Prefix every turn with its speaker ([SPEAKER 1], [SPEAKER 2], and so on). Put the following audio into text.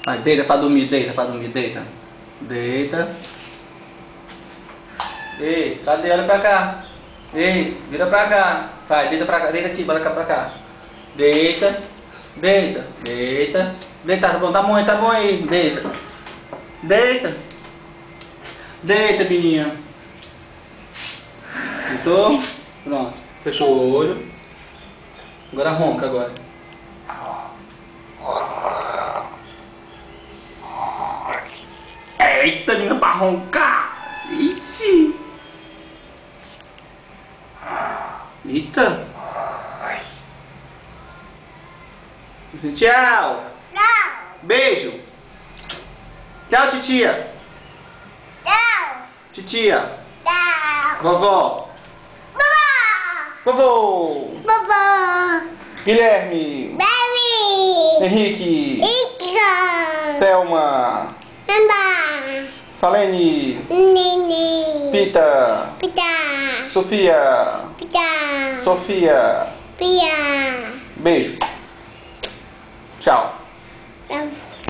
[SPEAKER 1] Vai, deita pra dormir, deita pra dormir, deita. Deita. Ei, cadê? Olha pra cá. Ei, vira pra cá. Vai, deita pra cá, deita aqui, bora cá pra cá. Deita, deita, deita. Deita, tá bom aí, deita. Deita. Deita, menina. Deitou? Pronto. Fechou o olho. Agora ronca agora. Eita, menina, pra roncar. Ixi. Eita. Tchau.
[SPEAKER 2] Tchau.
[SPEAKER 1] Beijo. Tchau, titia.
[SPEAKER 2] Tchau.
[SPEAKER 1] Titia.
[SPEAKER 2] Tchau.
[SPEAKER 1] Vovó. Vovô.
[SPEAKER 2] Vovô.
[SPEAKER 1] Guilherme.
[SPEAKER 2] Baby.
[SPEAKER 1] Henrique.
[SPEAKER 2] Ica.
[SPEAKER 1] Selma.
[SPEAKER 2] Amba.
[SPEAKER 1] Salene.
[SPEAKER 2] Nini.
[SPEAKER 1] Pita.
[SPEAKER 2] Pita.
[SPEAKER 1] Sofia.
[SPEAKER 2] Pita.
[SPEAKER 1] Sofia.
[SPEAKER 2] Pia.
[SPEAKER 1] Beijo. Tchau.
[SPEAKER 2] Tchau.